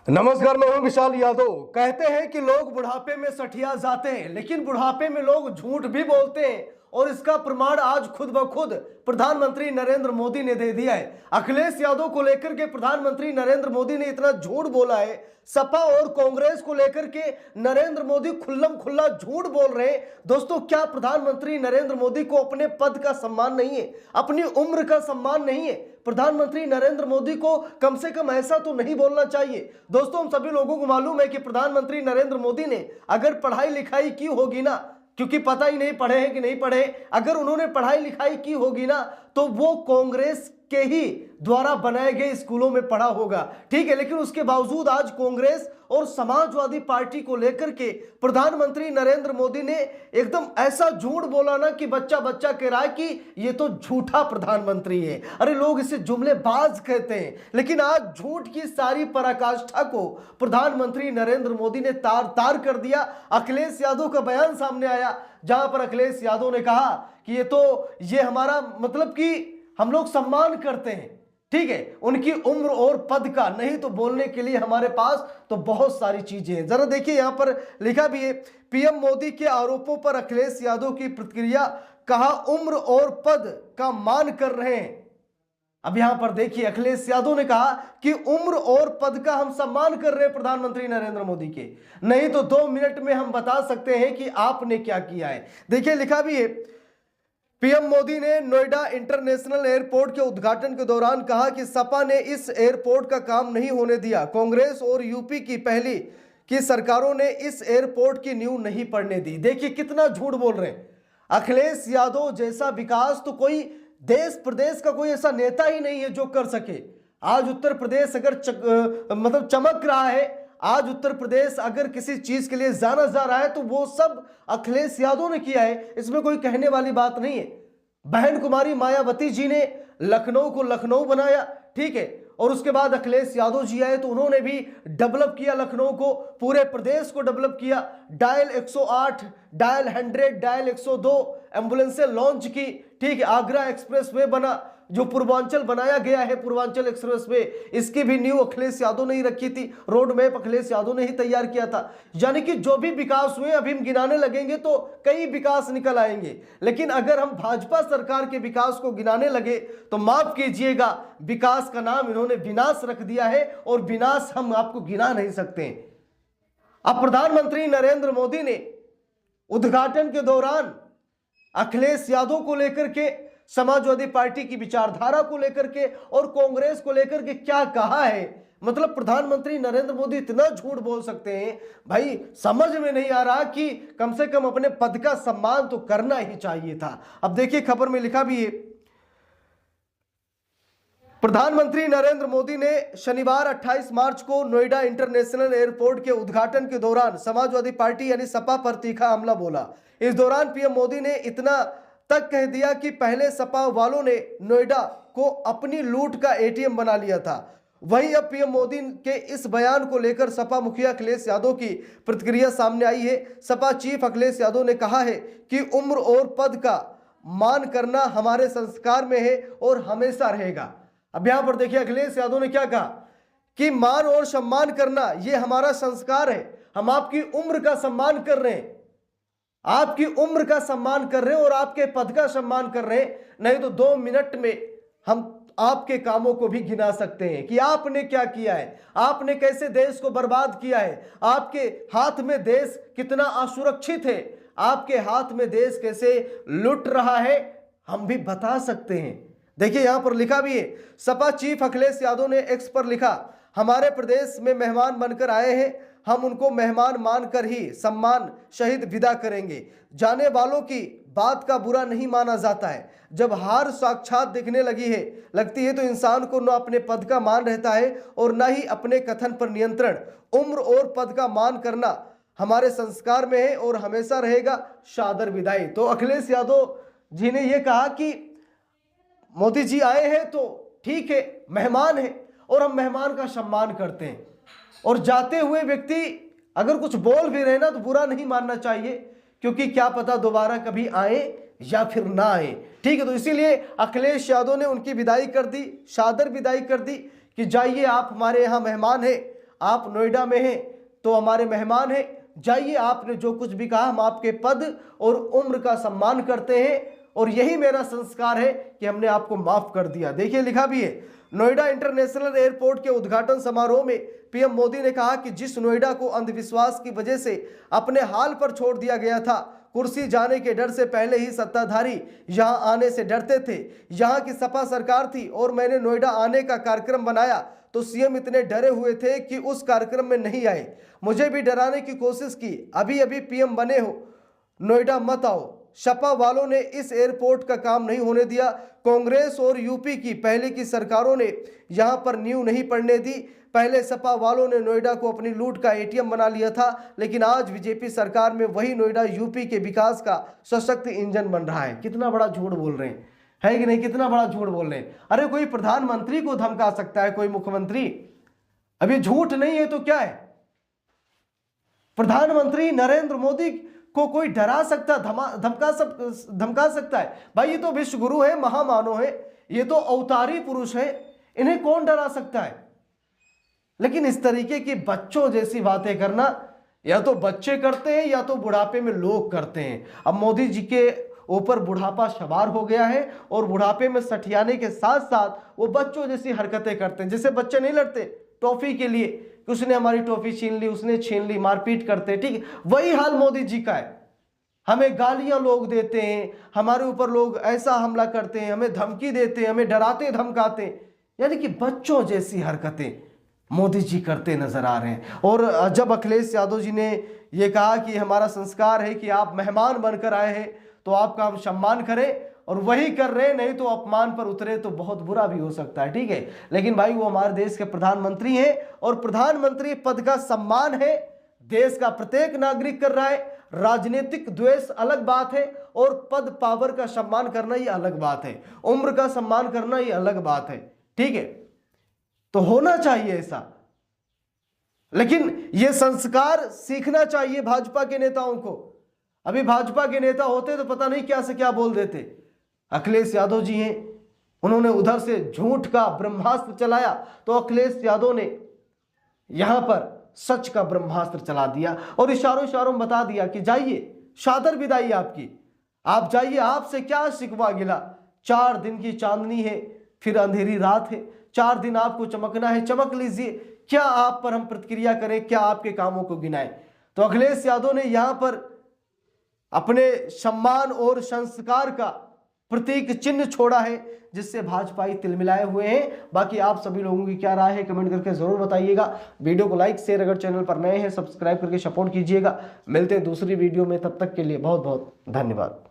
नमस्कार, मैं हूं विशाल यादव। कहते हैं कि लोग बुढ़ापे में सठिया जाते हैं, लेकिन बुढ़ापे में लोग झूठ भी बोलते हैं और इसका प्रमाण आज खुद ब खुद प्रधानमंत्री नरेंद्र मोदी ने दे दिया है। अखिलेश यादव को लेकर के प्रधानमंत्री नरेंद्र मोदी ने इतना झूठ बोला है। सपा और कांग्रेस को लेकर के नरेंद्र मोदी खुल्लम खुल्ला झूठ बोल रहे हैं। दोस्तों, क्या प्रधानमंत्री नरेंद्र मोदी को अपने पद का सम्मान नहीं है, अपनी उम्र का सम्मान नहीं है? प्रधानमंत्री नरेंद्र मोदी को कम से कम ऐसा तो नहीं बोलना चाहिए। दोस्तों, हम सभी लोगों को मालूम है कि प्रधानमंत्री नरेंद्र मोदी ने अगर पढ़ाई लिखाई की होगी ना, क्योंकि पता ही नहीं पढ़े हैं कि नहीं पढ़े, अगर उन्होंने पढ़ाई लिखाई की होगी ना तो वो कांग्रेस के ही द्वारा बनाए गए स्कूलों में पढ़ा होगा। ठीक है, लेकिन उसके बावजूद आज कांग्रेस और समाजवादी पार्टी को लेकर के प्रधानमंत्री नरेंद्र मोदी ने एकदम ऐसा झूठ बोला ना कि बच्चा बच्चा कह रहा है कि ये तो झूठा प्रधानमंत्री है। अरे, लोग इसे जुमलेबाज कहते हैं, लेकिन आज झूठ की सारी पराकाष्ठा को प्रधानमंत्री नरेंद्र मोदी ने तार तार कर दिया। अखिलेश यादव का बयान सामने आया, जहां पर अखिलेश यादव ने कहा कि ये हमारा मतलब कि हम लोग सम्मान करते हैं, ठीक है, उनकी उम्र और पद का, नहीं तो बोलने के लिए हमारे पास तो बहुत सारी चीजें हैं। जरा देखिए, यहां पर लिखा भी है, पीएम मोदी के आरोपों पर अखिलेश यादव की प्रतिक्रिया, कहा उम्र और पद का मान कर रहे हैं। अब यहां पर देखिए, अखिलेश यादव ने कहा कि उम्र और पद का हम सम्मान कर रहे हैं प्रधानमंत्री नरेंद्र मोदी के, नहीं तो 2 मिनट में हम बता सकते हैं कि आपने क्या किया है। देखिए, लिखा भी है, पीएम मोदी ने नोएडा इंटरनेशनल एयरपोर्ट के उद्घाटन के दौरान कहा कि सपा ने इस एयरपोर्ट का काम नहीं होने दिया। कांग्रेस और यूपी की पहली की सरकारों ने इस एयरपोर्ट की नींव नहीं पड़ने दी। देखिए कितना झूठ बोल रहे हैं। अखिलेश यादव जैसा विकास तो कोई देश प्रदेश का कोई ऐसा नेता ही नहीं है जो कर सके। आज उत्तर प्रदेश अगर मतलब चमक रहा है, आज उत्तर प्रदेश अगर किसी चीज के लिए जाना जा रहा है तो वो सब अखिलेश यादव ने किया है, इसमें कोई कहने वाली बात नहीं है। बहन कुमारी मायावती जी ने लखनऊ को लखनऊ बनाया, ठीक है, और उसके बाद अखिलेश यादव जी आए तो उन्होंने भी डेवलप किया लखनऊ को, पूरे प्रदेश को डेवलप किया। डायल 108, डायल 100, डायल 102 एम्बुलेंसें लॉन्च की, ठीक है, आगरा एक्सप्रेस वे बना, जो पूर्वांचल बनाया गया है, पूर्वांचल एक्सप्रेस वे, इसकी भी नींव अखिलेश यादव ने ही रखी थी, रोड मैप अखिलेश यादव ने ही तैयार किया था। यानी कि जो भी विकास हुए, अभी हम गिनाने लगेंगे तो कई विकास निकल आएंगे, लेकिन अगर हम भाजपा सरकार के विकास को गिनाने लगे तो माफ कीजिएगा, विकास का नाम इन्होंने विनाश रख दिया है और विनाश हम आपको गिना नहीं सकते। अब प्रधानमंत्री नरेंद्र मोदी ने उद्घाटन के दौरान अखिलेश यादव को लेकर के, समाजवादी पार्टी की विचारधारा को लेकर के और कांग्रेस को लेकर के क्या कहा है। मतलब प्रधानमंत्री नरेंद्र मोदी इतना झूठ बोल सकते हैं, भाई समझ में नहीं आ रहा कि कम से कम अपने पद का सम्मान तो करना ही चाहिए था। अब देखिए, खबर में लिखा भी है, प्रधानमंत्री नरेंद्र मोदी ने शनिवार 28 मार्च को नोएडा इंटरनेशनल एयरपोर्ट के उद्घाटन के दौरान समाजवादी पार्टी यानी सपा पर तीखा हमला बोला। इस दौरान पीएम मोदी ने इतना तक कह दिया कि पहले सपा वालों ने नोएडा को अपनी लूट का एटीएम बना लिया था। वहीं अब पीएम मोदी के इस बयान को लेकर सपा मुखिया अखिलेश यादव की प्रतिक्रिया सामने आई है। सपा चीफ अखिलेश यादव ने कहा है कि उम्र और पद का मान करना हमारे संस्कार में है और हमेशा रहेगा। अब यहां पर देखिए, अखिलेश यादव ने क्या कहा कि मान और सम्मान करना ये हमारा संस्कार है, हम आपकी उम्र का सम्मान कर रहे हैं, आपकी उम्र का सम्मान कर रहे हैं और आपके पद का सम्मान कर रहे हैं, नहीं तो 2 मिनट में हम आपके कामों को भी गिना सकते हैं कि आपने क्या किया है, आपने कैसे देश को बर्बाद किया है, आपके हाथ में देश कितना असुरक्षित है, आपके हाथ में देश कैसे लुट रहा है, हम भी बता सकते हैं। देखिए, यहां पर लिखा भी है, सपा चीफ अखिलेश यादव ने एक्स पर लिखा, हमारे प्रदेश में मेहमान बनकर आए हैं, हम उनको मेहमान मानकर ही सम्मान शहीद विदा करेंगे। जाने वालों की बात का बुरा नहीं माना जाता है। जब हार साक्षात दिखने लगती है तो इंसान को न अपने पद का मान रहता है और न ही अपने कथन पर नियंत्रण। उम्र और पद का मान करना हमारे संस्कार में है और हमेशा रहेगा। शादर विदाई। तो अखिलेश यादव जी ने यह कहा कि मोदी जी आए हैं तो ठीक है, मेहमान है और हम मेहमान का सम्मान करते हैं, और जाते हुए व्यक्ति अगर कुछ बोल भी रहे ना तो बुरा नहीं मानना चाहिए, क्योंकि क्या पता दोबारा कभी आए या फिर ना आए। ठीक है, तो इसीलिए अखिलेश यादव ने उनकी विदाई कर दी, शादर विदाई कर दी कि जाइए, आप हमारे यहाँ मेहमान हैं, आप नोएडा में हैं तो हमारे मेहमान हैं, जाइए, आपने जो कुछ भी कहा हम आपके पद और उम्र का सम्मान करते हैं और यही मेरा संस्कार है कि हमने आपको माफ कर दिया। देखिए लिखा भी है, नोएडा इंटरनेशनल एयरपोर्ट के उद्घाटन समारोह में पीएम मोदी ने कहा कि जिस नोएडा को अंधविश्वास की वजह से अपने हाल पर छोड़ दिया गया था, कुर्सी जाने के डर से पहले ही सत्ताधारी यहां आने से डरते थे, यहां की सपा सरकार थी और मैंने नोएडा आने का कार्यक्रम बनाया तो सीएम इतने डरे हुए थे कि उस कार्यक्रम में नहीं आए, मुझे भी डराने की कोशिश की, अभी अभी पीएम बने हो, नोएडा मत आओ। सपा वालों ने इस एयरपोर्ट का काम नहीं होने दिया, कांग्रेस और यूपी की पहले की सरकारों ने यहां पर नींव नहीं पड़ने दी, पहले सपा वालों ने नोएडा को अपनी लूट का एटीएम बना लिया था, लेकिन आज बीजेपी सरकार में वही नोएडा यूपी के विकास का सशक्त इंजन बन रहा है। कितना बड़ा झूठ बोल रहे हैं, है कि नहीं, कितना बड़ा झूठ बोल रहे हैं। अरे कोई प्रधानमंत्री को धमका सकता है, कोई मुख्यमंत्री, अभी झूठ नहीं है तो क्या है। प्रधानमंत्री नरेंद्र मोदी को कोई डरा सकता, धमका सकता है? भाई ये तो विश्व गुरु है, महामानव है, ये तो अवतारी पुरुष है, इन्हें कौन डरा सकता है। लेकिन इस तरीके की बच्चों जैसी बातें करना या तो बच्चे करते हैं या तो बुढ़ापे में लोग करते हैं। अब मोदी जी के ऊपर बुढ़ापा सवार हो गया है और बुढ़ापे में सठियाने के साथ साथ वो बच्चों जैसी हरकतें करते हैं। जैसे बच्चे नहीं लड़ते टॉफी के लिए कि उसने हमारी टॉफी छीन ली, उसने छीन ली, मारपीट करते, ठीक, वही हाल मोदी जी का है। हमें गालियां लोग देते हैं, हमारे ऊपर लोग ऐसा हमला करते हैं, हमें धमकी देते हैं, हमें डराते धमकाते, यानी कि बच्चों जैसी हरकतें मोदी जी करते नजर आ रहे हैं। और जब अखिलेश यादव जी ने यह कहा कि हमारा संस्कार है कि आप मेहमान बनकर आए हैं तो आपका हम सम्मान करें, और वही कर रहे हैं, नहीं तो अपमान पर उतरे तो बहुत बुरा भी हो सकता है, ठीक है। लेकिन भाई वो हमारे देश के प्रधानमंत्री हैं और प्रधानमंत्री पद का सम्मान है, देश का प्रत्येक नागरिक कर रहा है। राजनीतिक द्वेष अलग बात है और पद पावर का सम्मान करना ये अलग बात है, उम्र का सम्मान करना ये अलग बात है, ठीक है। तो होना चाहिए ऐसा, लेकिन ये संस्कार सीखना चाहिए भाजपा के नेताओं को। अभी भाजपा के नेता होते तो पता नहीं क्या से क्या बोल देते। अखिलेश यादव जी हैं, उन्होंने उधर से झूठ का ब्रह्मास्त्र चलाया तो अखिलेश यादव ने यहां पर सच का ब्रह्मास्त्र चला दिया और इशारों इशारों में बता दिया कि जाइए, शादर विदाई आपकी, आप जाइए, आपसे क्या शिकवा गिला। 4 दिन की चांदनी है, फिर अंधेरी रात है, 4 दिन आपको चमकना है, चमक लीजिए। क्या आप पर हम प्रतिक्रिया करें, क्या आपके कामों को गिनाएं? तो अखिलेश यादव ने यहां पर अपने सम्मान और संस्कार का प्रतीक चिन्ह छोड़ा है, जिससे भाजपाई तिलमिलाए हुए हैं। बाकी आप सभी लोगों की क्या राय है कमेंट करके जरूर बताइएगा। वीडियो को लाइक शेयर, अगर चैनल पर नए हैं सब्सक्राइब करके सपोर्ट कीजिएगा। मिलते हैं दूसरी वीडियो में, तब तक के लिए बहुत बहुत धन्यवाद।